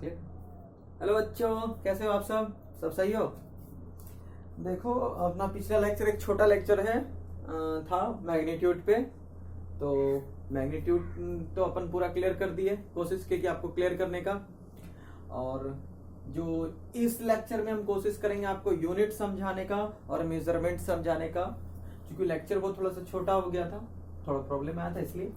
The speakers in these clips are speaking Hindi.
क्लिक। हेलो बच्चों, कैसे हो आप? सब सही हो? देखो, अपना पिछला लेक्चर एक छोटा लेक्चर है था मैग्नीट्यूड पे। तो मैग्नीट्यूड तो अपन पूरा क्लियर कर दिए, कोशिश की कि आपको क्लियर करने का। और जो इस लेक्चर में हम कोशिश करेंगे आपको यूनिट समझाने का और मेजरमेंट समझाने का, क्योंकि लेक्चर वो थोड़ा सा छोटा हो गया था, थोड़ा प्रॉब्लम आया था इसलिए।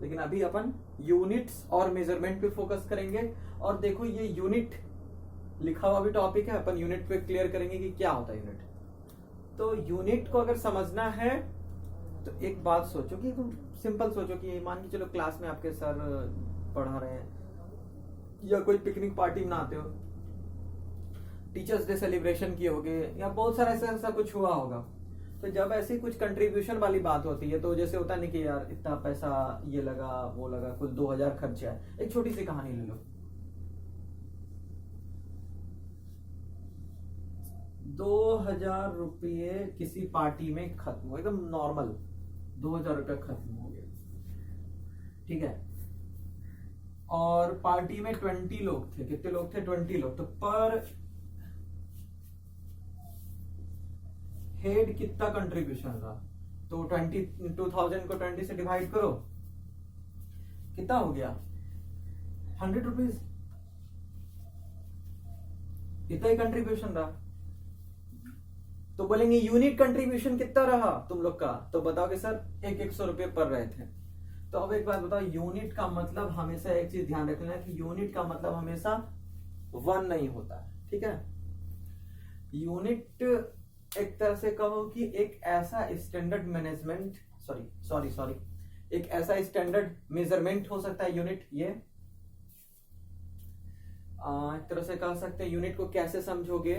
लेकिन अभी अपन यूनिट्स और मेजरमेंट पे फोकस करेंगे। और देखो, ये यूनिट लिखा हुआ भी टॉपिक है, अपन यूनिट पे क्लियर करेंगे कि क्या होता है यूनिट। तो यूनिट को अगर समझना है तो एक बात सोचो कि तुम सिंपल सोचो कि मान के चलो क्लास में आपके सर पढ़ा रहे हैं या कोई पिकनिक पार्टी मनाते हो, टीचर्स डे सेलिब्रेशन किए होगे या बहुत सारा ऐसा कुछ हुआ होगा। तो जब ऐसी कुछ कंट्रीब्यूशन वाली बात होती है तो जैसे होता नहीं कि यार इतना पैसा ये लगा वो लगा, कुल 2000 खर्चा है। एक छोटी सी कहानी ले लो, 2000 रुपये किसी पार्टी में खत्म हो, एकदम नॉर्मल 2000 रुपये खत्म हो गए, ठीक है। और पार्टी में 20 लोग थे। कितने लोग थे? 20 लोग। तो पर हेड कितना कंट्रीब्यूशन रहा? तो 20,000 को 20 से डिवाइड करो, कितना हो गया? 100 रुपीज। कितना ही कंट्रीब्यूशन रहा? तो बोलेंगे यूनिट कंट्रीब्यूशन कितना रहा तुम लोग का? तो बताओ कि सर 100 रुपये पर रहे थे। तो अब एक बात बताओ, यूनिट का मतलब हमेशा एक चीज ध्यान रखना कि यूनिट का मतलब हमेशा 1 नहीं होता है, ठीक है। यूनिट एक तरह से कहो कि एक ऐसा स्टैंडर्ड मैनेजमेंट सॉरी एक ऐसा स्टैंडर्ड मेजरमेंट हो सकता है यूनिट। ये एक तरह से कह सकते हैं। यूनिट को कैसे समझोगे?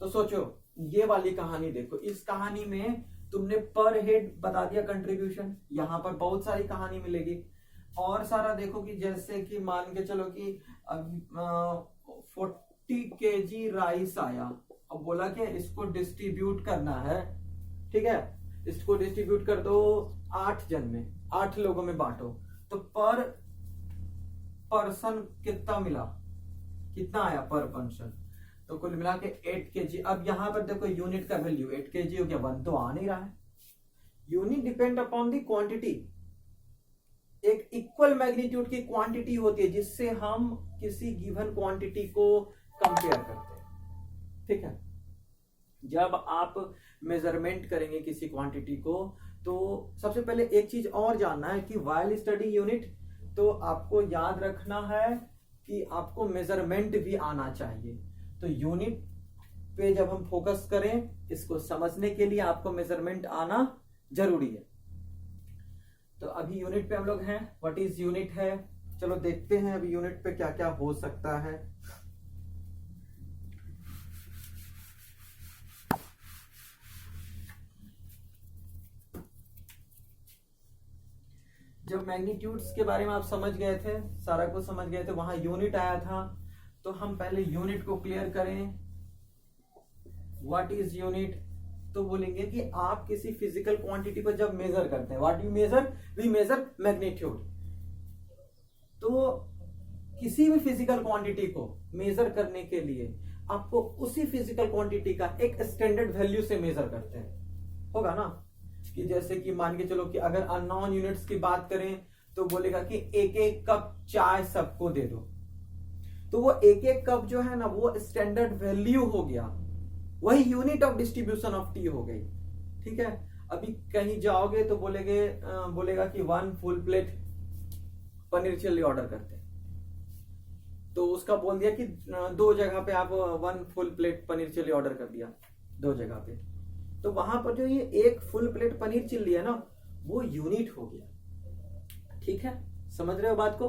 तो सोचो, ये वाली कहानी देखो। इस कहानी में तुमने पर हेड बता दिया कंट्रीब्यूशन, यहां पर बहुत सारी कहानी मिलेगी और सारा देखो कि जैसे कि मान के चलो कि 40 kg राइस आया। अब बोला कि इसको डिस्ट्रीब्यूट करना है, ठीक है। इसको डिस्ट्रीब्यूट कर दो 8 जन में, 8 लोगों में बांटो। तो पर पर्सन कितना मिला, कितना आया पर पर्सन? तो कुल मिला के 8 kg। अब यहां पर देखो यूनिट का वैल्यू 8 kg हो गया, 1 तो आ नहीं रहा है। Unit depend upon the quantity. एक इक्वल मैग्नीट्यूड की क्वांटिटी होती है जिससे हम किसी गिवन क्वांटिटी को कंपेयर करते हैं, ठीक है। जब आप मेजरमेंट करेंगे किसी क्वांटिटी को तो सबसे पहले एक चीज और जानना है कि व्हाइल स्टडी यूनिट, तो आपको याद रखना है कि आपको मेजरमेंट भी आना चाहिए। तो यूनिट पे जब हम फोकस करें, इसको समझने के लिए आपको मेजरमेंट आना जरूरी है। तो अभी यूनिट पे हम लोग हैं। व्हाट इज यूनिट है, चलो देखते हैं अभी यूनिट पे क्या क्या हो सकता है। जब मैग्नीट्यूड्स के बारे में आप समझ गए थे, सारा कुछ समझ गए थे, वहां यूनिट आया था। तो हम पहले यूनिट को क्लियर करें। What is unit? तो बोलेंगे कि आप किसी फिजिकल क्वांटिटी को जब मेजर करते हैं, what you measure? We measure magnitude. तो किसी भी फिजिकल क्वांटिटी को मेजर करने के लिए आपको उसी फिजिकल क्वांटिटी का एक स्टैंडर्ड वैल्यू से मेजर करते हैं, होगा ना। कि जैसे कि मान के चलो कि अगर अननोन यूनिट्स की बात करें तो बोलेगा कि 1-1 कप चाय सबको दे दो। तो वो 1-1 कप जो है ना, वो स्टैंडर्ड वैल्यू हो गया, वही unit of distribution of T हो गई, ठीक है। अभी कहीं जाओगे तो बोलेगा कि 1 full plate paneer chilli order करते हैं। तो उसका बोल दिया कि 2 जगह पे आप 1 full plate paneer chilli order कर दिया, 2 जगह पे। तो वहां पर जो ये 1 फुल प्लेट पनीर चिल्ली है ना, वो यूनिट हो गया, ठीक है। समझ रहे हो बात को?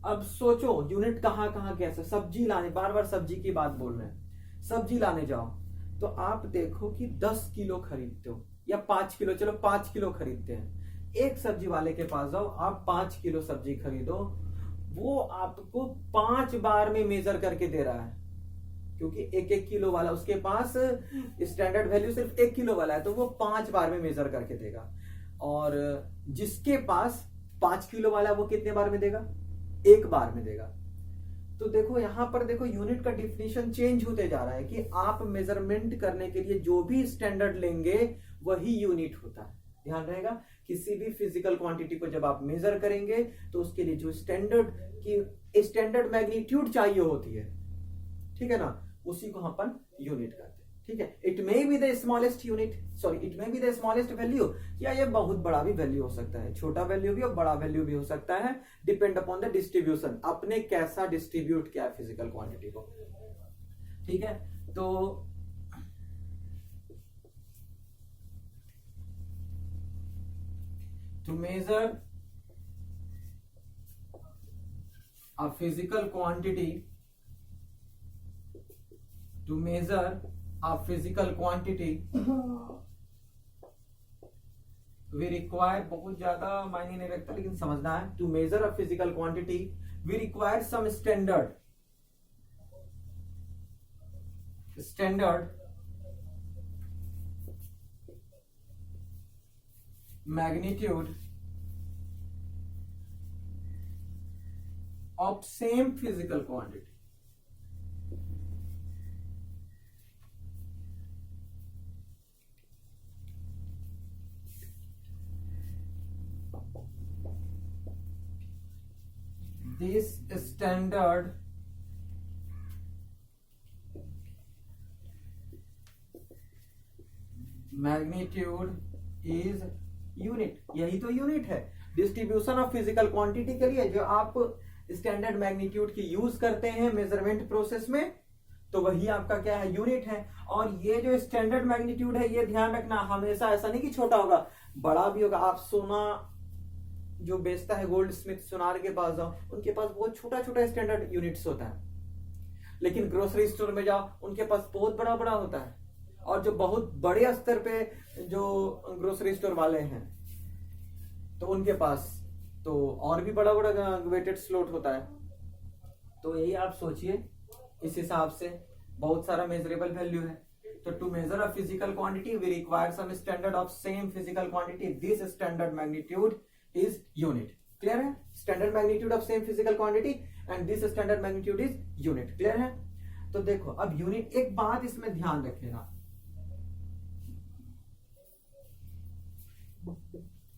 अब सोचो यूनिट कहां कहां कैसे। सब्जी लाने, बार बार सब्जी की बात बोल रहे हैं। सब्जी लाने जाओ तो आप देखो कि 10 किलो खरीदते हो या 5 किलो, चलो 5 किलो खरीदते हैं। एक सब्जी वाले के पास जाओ, आप 5 किलो सब्जी खरीदो, वो आपको 5 बार में मेजर करके दे रहा है, क्योंकि 1-1 किलो वाला उसके पास स्टैंडर्ड वैल्यू सिर्फ 1 किलो वाला है, तो वो 5 बार में मेजर करके देगा। और जिसके पास 5 किलो वाला वो कितने बार में देगा? 1 बार में देगा। तो देखो यहाँ पर देखो यूनिट का डिफिनीशन चेंज होते जा रहा है कि आप मेजरमेंट करने के लिए जो भी स्टैंडर्ड लेंगे वही यूनिट होता है। ध्यान रहेगा, किसी भी फिजिकल क्वांटिटी को जब आप मेजर करेंगे तो उसके लिए जो स्टैंडर्ड मैग्नीट्यूड चाहिए होती है, ठीक है ना, उसी को अपन यूनिट करते हैं। ठीक है, it may be the smallest unit, sorry it may be the smallest value, या ये बहुत बड़ा भी वैल्यू हो सकता है, छोटा वैल्यू भी और बड़ा वैल्यू भी हो सकता है, डिपेंड अपॉन द डिस्ट्रीब्यूशन, अपने कैसा डिस्ट्रीब्यूट किया है फिजिकल क्वांटिटी को। ठीक है, तो to measure a physical quantity, to measure a physical quantity we require, बहुत ज्यादा मायने नहीं रखता लेकिन समझना है, to measure a physical quantity we require some standard magnitude of same physical quantity. This standard magnitude is unit, यही तो यूनिट है डिस्ट्रीब्यूशन ऑफ फिजिकल क्वांटिटी के लिए। जो आप स्टैंडर्ड मैग्नीट्यूड की यूज करते हैं मेजरमेंट प्रोसेस में, तो वही आपका क्या है, यूनिट है। और ये जो स्टैंडर्ड मैग्नीट्यूड है, ये ध्यान रखना, हमेशा ऐसा नहीं कि छोटा होगा, बड़ा भी होगा। आप सोना जो बेचता है गोल्ड स्मिथ सुनार के पास जाओ, उनके पास बहुत छोटा छोटा स्टैंडर्ड यूनिट्स होता है, लेकिन ग्रोसरी स्टोर में जाओ उनके पास बहुत बड़ा बड़ा होता है। और जो बहुत बड़े स्तर पे जो ग्रोसरी स्टोर वाले हैं, तो उनके पास तो और भी बड़ा बड़ा वेटेड स्लॉट होता है। तो यही आप सोचिए, इस हिसाब से बहुत सारा मेजरेबल वैल्यू है। तो to measure a physical quantity we require some standard of same physical quantity, this standard magnitude is unit. Clear है, standard magnitude of same physical quantity and this standard magnitude is unit. Clear है, तो देखो अब यूनिट, एक बात इसमें ध्यान रखिएगा,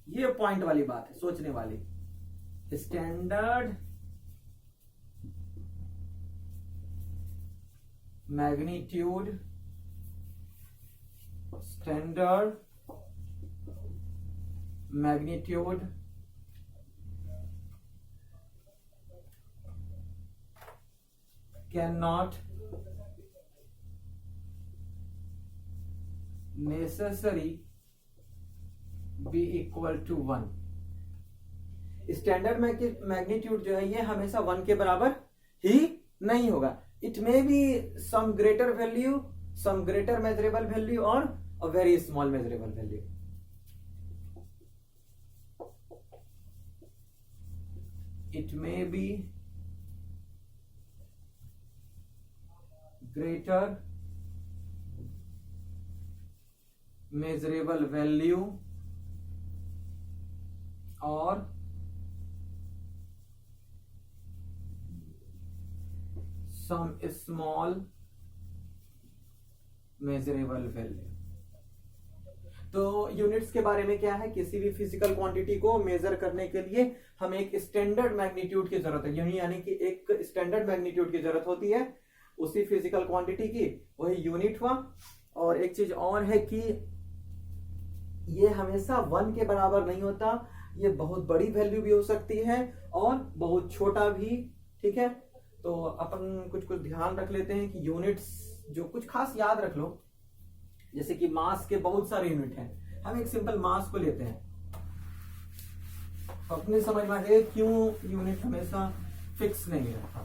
ये पॉइंट वाली बात है सोचने वाली। Standard magnitude, standard magnitude can not necessary be equal to 1। Standard magnitude जो है ये हमेशा 1 के बराबर ही नहीं होगा। It may be some greater value, some greater measurable value और a very small measurable value. It may be greater measurable value और some small measurable value। तो यूनिट्स के बारे में क्या है, किसी भी फिजिकल क्वांटिटी को मेजर करने के लिए हमें एक स्टैंडर्ड मैग्नीट्यूड की जरूरत है, यानी कि एक स्टैंडर्ड मैग्नीट्यूड की जरूरत होती है उसी फिजिकल क्वांटिटी की, वही यूनिट हुआ। और एक चीज और है कि ये हमेशा 1 के बराबर नहीं होता, ये बहुत बड़ी वैल्यू भी हो सकती है और बहुत छोटा भी। ठीक है, तो अपन कुछ कुछ ध्यान रख लेते हैं कि यूनिट्स जो कुछ खास याद रख लो, जैसे कि मास के बहुत सारे यूनिट हैं। हम एक सिंपल मास को लेते हैं, तो अपने समझ में आए क्यों यूनिट हमेशा फिक्स नहीं रहता।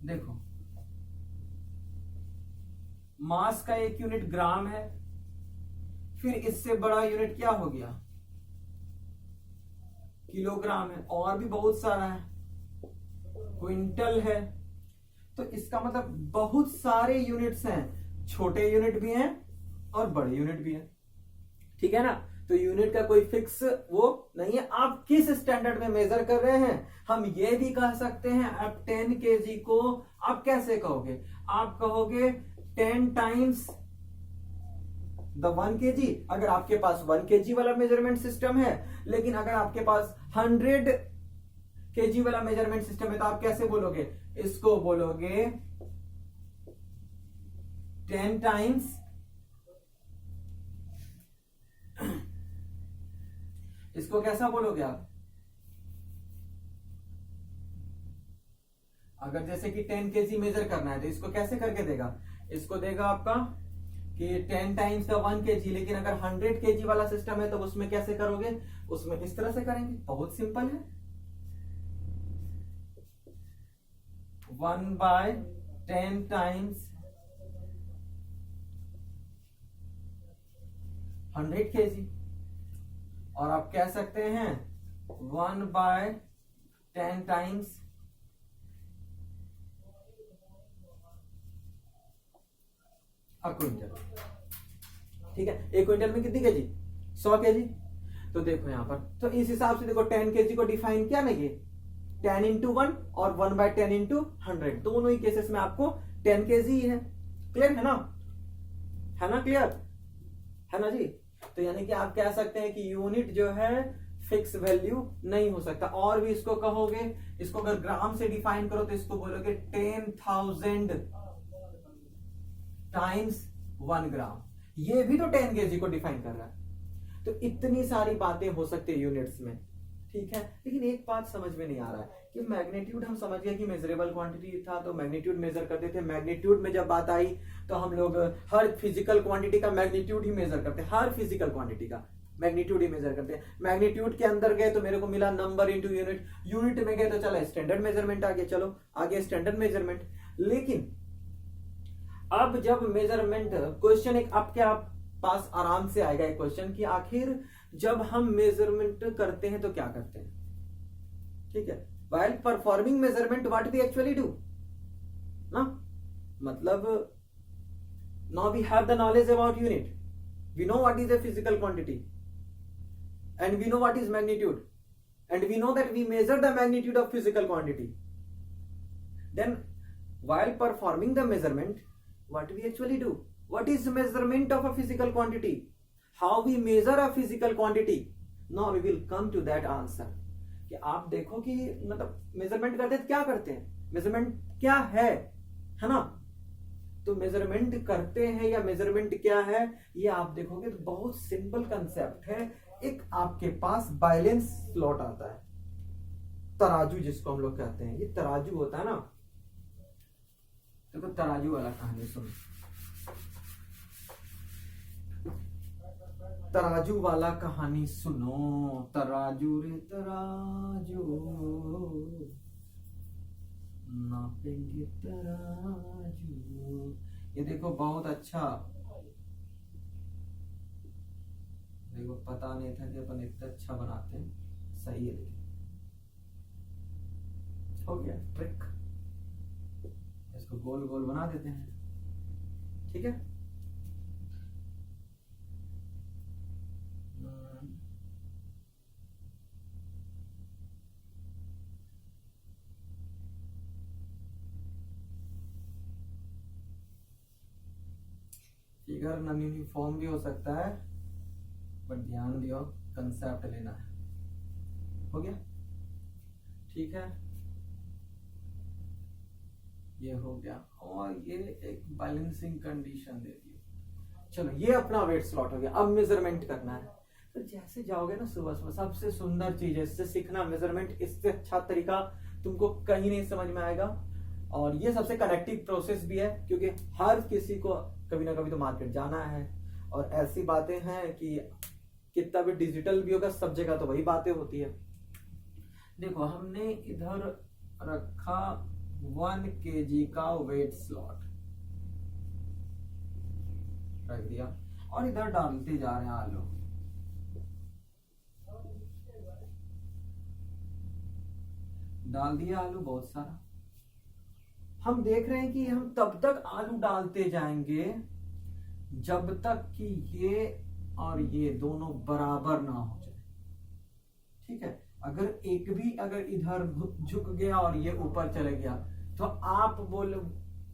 देखो, मास का एक यूनिट ग्राम है, फिर इससे बड़ा यूनिट क्या हो गया, किलोग्राम है, और भी बहुत सारा है, क्विंटल है। तो इसका मतलब बहुत सारे यूनिट्स हैं, छोटे यूनिट भी हैं और बड़े यूनिट भी हैं। ठीक है ना, तो यूनिट का कोई फिक्स वो नहीं है। आप किस स्टैंडर्ड में मेजर कर रहे हैं, हम ये भी कह सकते हैं। आप 10 kg को आप कैसे कहोगे, आप कहोगे 10 टाइम्स द 1 kg। अगर आपके पास 1 kg वाला मेजरमेंट सिस्टम है, लेकिन अगर आपके पास 100 kg वाला मेजरमेंट सिस्टम है तो आप कैसे बोलोगे, इसको बोलोगे 10 टाइम्स इसको कैसा बोलोगे आप, अगर जैसे कि 10 kg मेजर करना है तो इसको कैसे करके देगा, इसको देगा आपका कि 10 टाइम्स द 1 kg। लेकिन अगर 100 kg वाला सिस्टम है तो उसमें कैसे करोगे, उसमें इस तरह से करेंगे। बहुत सिंपल है, 1/10 टाइम्स 100 kg। और आप कह सकते हैं 1/10 टाइम्स अ क्विंटल। ठीक है, 1 क्विंटल में कितनी केजी, 100 kg। तो देखो यहां पर, तो इस हिसाब से देखो 10 kg को डिफाइन किया ना, ये 10 into 1 और 1/10 into 100, दोनों ही केसेस में आपको 10 kg ही है। क्लियर है ना, है ना, क्लियर है ना जी। तो यानी कि आप कह सकते हैं कि यूनिट जो है फिक्स वैल्यू नहीं हो सकता। और भी इसको कहोगे, इसको अगर ग्राम से डिफाइन करो तो इसको बोलोगे 10,000 टाइम्स 1 ग्राम। ये भी तो 10 kg को डिफाइन कर रहा है। तो इतनी सारी बातें हो सकती है यूनिट्स में, ठीक है। लेकिन एक बात समझ में नहीं आ रहा है कि मैग्नीट्यूड, हम समझ गए कि मेजरेबल क्वांटिटी था तो मैग्नीट्यूड मेजर करते थे। मैग्नीट्यूड में जब बात आई तो हम लोग हर फिजिकल क्वांटिटी का मैग्नीट्यूड ही मेजर करते हैं, हर फिजिकल क्वांटिटी का मैग्नीट्यूड ही मेजर करते हैं। मैग्नीट्यूड के अंदर गए तो मेरे को मिला नंबर इंटू यूनिट, यूनिट में गए तो चला स्टैंडर्ड मेजरमेंट आ गया, चलो आगे स्टैंडर्ड मेजरमेंट। लेकिन अब जब मेजरमेंट क्वेश्चन एक आपके आप पास आराम से आएगा एक क्वेश्चन कि आखिर जब हम मेजरमेंट करते हैं तो क्या करते हैं, ठीक है। While performing measurement what we actually do ना, मतलब now we have the knowledge about unit, we know what is a physical quantity and we know what is magnitude and we know that we measure the magnitude of physical quantity. Then while performing the measurement what we actually do, what is measurement of a physical quantity, how we measure a physical quantity, now we will come to that answer। कि आप देखो कि मतलब मेजरमेंट करते हैं क्या करते हैं, मेजरमेंट क्या है ना। तो मेजरमेंट करते हैं या मेजरमेंट क्या है ये आप देखोगे तो बहुत सिंपल कंसेप्ट है। एक आपके पास बैलेंस स्लॉट आता है, तराजू जिसको हम लोग कहते हैं, ये तराजू होता है ना। देखो तराजू वाला कहानी सुनो, तराजू वाला कहानी सुनो, तराजू रे तराजू नापेंगे तराजू। ये देखो बहुत अच्छा, देखो पता नहीं था कि अपन इतना अच्छा बनाते हैं, सही है। लेकिन हो गया ट्रिक, इसको गोल गोल बना देते हैं, ठीक है। फिगर नॉन यूनिफॉर्म भी हो सकता है, बट ध्यान दियो कंसेप्ट लेना है। हो गया, ठीक है, ये हो गया। और ये एक बैलेंसिंग कंडीशन दे दी। चलो ये अपना वेट स्लॉट हो गया। अब मेजरमेंट करना है तो जैसे जाओगे ना सुबह सुबह, सबसे सुंदर चीज है इससे सीखना मेजरमेंट, इससे अच्छा तरीका तुमको कहीं नहीं समझ में आएगा। और ये सबसे कनेक्टिव प्रोसेस भी है, क्योंकि हर किसी को कभी ना कभी तो मार्केट जाना है। और ऐसी बातें हैं कि कितना भी डिजिटल भी होगा, सब जगह तो वही बातें होती है। देखो हमने इधर रखा 1 kg का वेट स्लॉट रख दिया और इधर डालते जा रहे हैं आलू। डाल दिया आलू बहुत सारा। हम देख रहे हैं कि हम तब तक आलू डालते जाएंगे जब तक कि ये और ये दोनों बराबर ना हो जाए, ठीक है। अगर एक भी अगर इधर झुक गया और ये ऊपर चले गया तो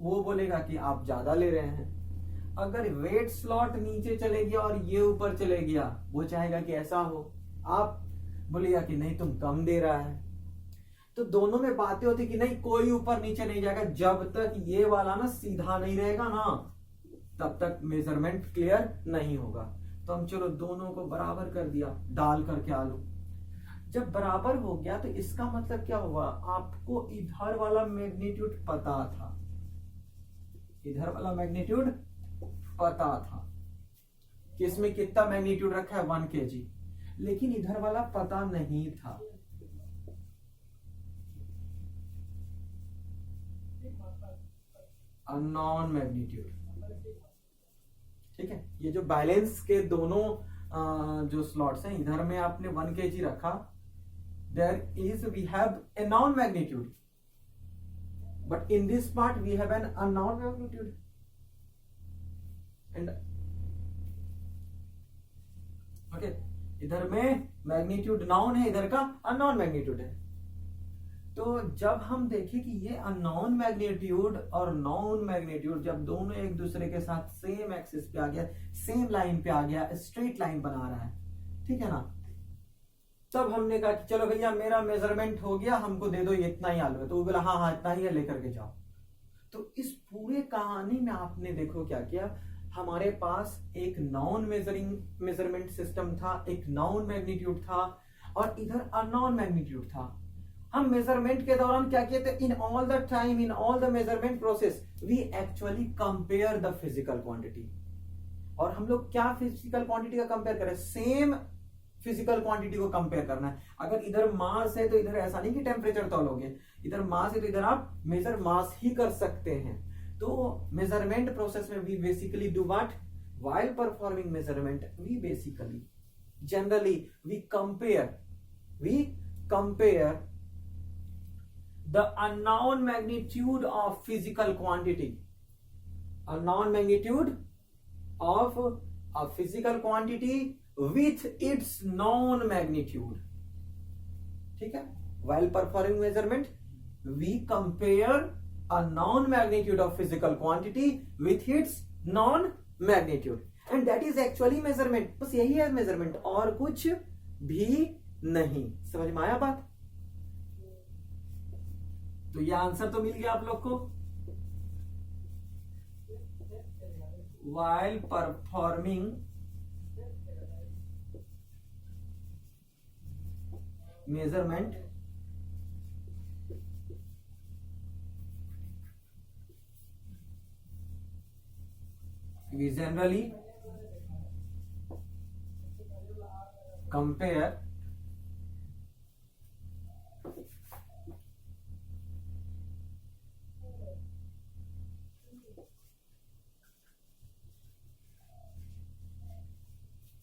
वो बोलेगा कि आप ज्यादा ले रहे हैं। अगर वेट स्लॉट नीचे चले गया और ये ऊपर चले गया, वो चाहेगा कि ऐसा हो, आप बोलेगा कि नहीं तुम कम दे रहा है। तो दोनों में बातें होती कि नहीं कोई ऊपर नीचे नहीं जाएगा, जब तक ये वाला ना सीधा नहीं रहेगा ना तब तक मेजरमेंट क्लियर नहीं होगा। तो हम चलो दोनों को बराबर कर दिया डाल करके आलू। जब बराबर हो गया तो इसका मतलब क्या हुआ, आपको इधर वाला मैग्नीट्यूड पता था, इधर वाला मैग्नीट्यूड पता था कि इसमें कितना मैग्नीट्यूड रखा है 1 kg, लेकिन इधर वाला पता नहीं था। अननोन मैग्नीट्यूड, ठीक है। ये जो बैलेंस के दोनों जो स्लॉट्स हैं, इधर में आपने 1 kg रखा, we have a known magnitude, but in this part we have an unknown magnitude and okay, इधर में मैग्नीट्यूड नॉन है, इधर का अननोन मैग्नीट्यूड है। तो जब हम देखें कि ये अननोन मैग्नीट्यूड और नॉन मैग्नीट्यूड जब दोनों एक दूसरे के साथ सेम एक्सिस पे आ गया, सेम लाइन पे आ गया, स्ट्रेट लाइन बना रहा है, ठीक है ना, तब हमने कहा कि चलो भैया मेरा मेजरमेंट हो गया, हमको दे दो इतना ही आलू है। तो वो बोला हाँ हाँ इतना ही है, लेकर के जाओ। तो इस पूरे कहानी में आपने देखो क्या किया, हमारे पास एक नॉन मेजरमेंट सिस्टम था, एक नॉन मैग्नीट्यूड था और इधर अननोन मैग्नीट्यूड था। हम मेजरमेंट के दौरान क्या किए थे, in all the time, in all the measurement process we actually compare the physical quantity. और हम लोग क्या फिजिकल क्वांटिटी का कंपेयर करें, सेम फिजिकल क्वांटिटी को कंपेयर करना है। अगर इधर मास है तो इधर ऐसा नहीं कि टेम्परेचर तौलोगे, इधर मास है तो इधर आप मेजर मास ही कर सकते हैं। तो मेजरमेंट प्रोसेस में we basically do what, while performing measurement we basically generally we compare the unknown magnitude of physical quantity, unknown magnitude of a physical quantity with its known magnitude, ठीक है। while performing measurement we compare a known magnitude of physical quantity with its known magnitude and that is actually measurement। बस यही है measurement और कुछ भी नहीं। समझ में आया बात? तो ये आंसर तो मिल गया आप लोग को। while performing measurement we generally compare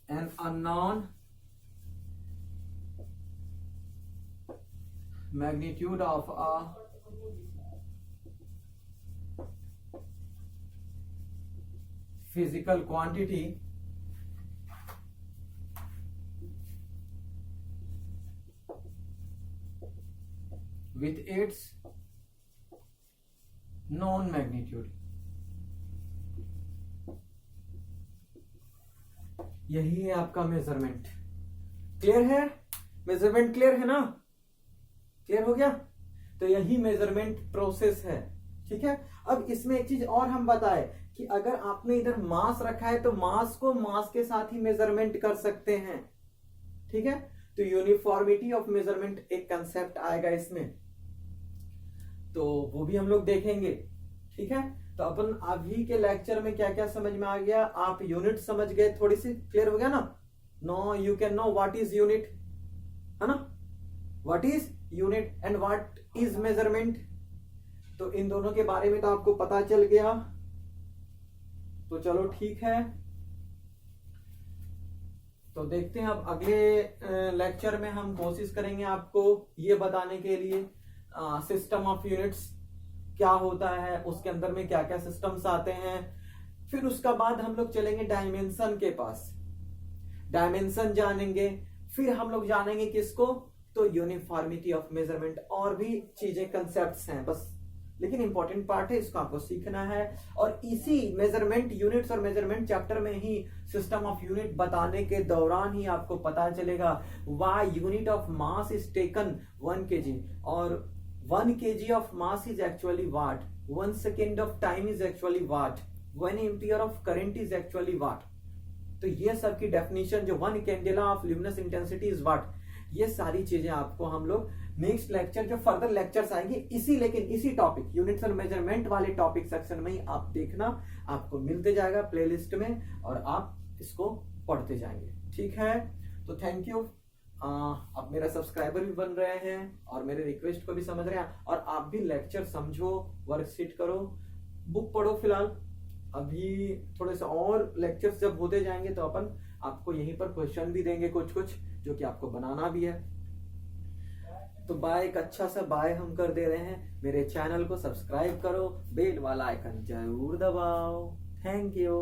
an unknown magnitude of a physical quantity with its known magnitude। यही है आपका मेजरमेंट। क्लियर है? मेजरमेंट क्लियर है ना? क्लियर हो गया? तो यही मेजरमेंट प्रोसेस है, ठीक है। अब इसमें एक चीज और हम बताए कि अगर आपने इधर मास रखा है तो मास को मास के साथ ही मेजरमेंट कर सकते हैं, ठीक है। तो यूनिफॉर्मिटी ऑफ मेजरमेंट एक कंसेप्ट आएगा इसमें, तो वो भी हम लोग देखेंगे, ठीक है। तो अपन अभी के लेक्चर में क्या क्या समझ में आ गया, आप यूनिट समझ गए, थोड़ी सी क्लियर हो गया ना। No you can know what is unit, है ना, what is unit and what is measurement. तो इन दोनों के बारे में तो आपको पता चल गया। तो चलो ठीक है, तो देखते हैं अब अगले लेक्चर में हम कोशिश करेंगे आपको ये बताने के लिए सिस्टम ऑफ यूनिट्स क्या होता है, उसके अंदर में क्या क्या सिस्टम्स आते हैं। फिर उसका बाद हम लोग चलेंगे डायमेंशन के पास, डायमेंशन जानेंगे, फिर हम लोग जानेंगे किसको, तो यूनिफॉर्मिटी ऑफ मेजरमेंट, और भी चीजें कंसेप्ट्स हैं बस, लेकिन इंपॉर्टेंट पार्ट है, इसको आपको सीखना है। और इसी मेजरमेंट यूनिट्स और मेजरमेंट चैप्टर में ही सिस्टम ऑफ यूनिट बताने के दौरान ही आपको पता चलेगा why unit of mass is taken 1 kg, और 1 kg of mass is actually what, 1 second of time is actually what, 1 ampere of current is actually what. तो ये सब की डेफिनेशन, जो 1 candela of luminous intensity is what, ये सारी चीजें आपको हम लोग नेक्स्ट लेक्चर, जो फर्दर लेक्चर्स आएंगे लेकिन इसी टॉपिक यूनिट्स और मेजरमेंट वाले टॉपिक सेक्शन में ही आप देखना, आपको मिलते जाएगा प्लेलिस्ट में, और आप इसको पढ़ते जाएंगे। ठीक है, तो थैंक यू। अब मेरा सब्सक्राइबर भी बन रहे हैं और मेरे रिक्वेस्ट को भी समझ रहे हैं, और आप भी लेक्चर समझो, वर्कशीट करो, बुक पढ़ो। फिलहाल अभी थोड़े से और लेक्चर्स जब होते जाएंगे तो अपन आपको यहीं पर क्वेश्चन भी देंगे कुछ कुछ, जो कि आपको बनाना भी है। तो बाय, एक अच्छा सा बाय हम कर दे रहे हैं। मेरे चैनल को सब्सक्राइब करो, बेल वाला आइकन जरूर दबाओ। Thank you.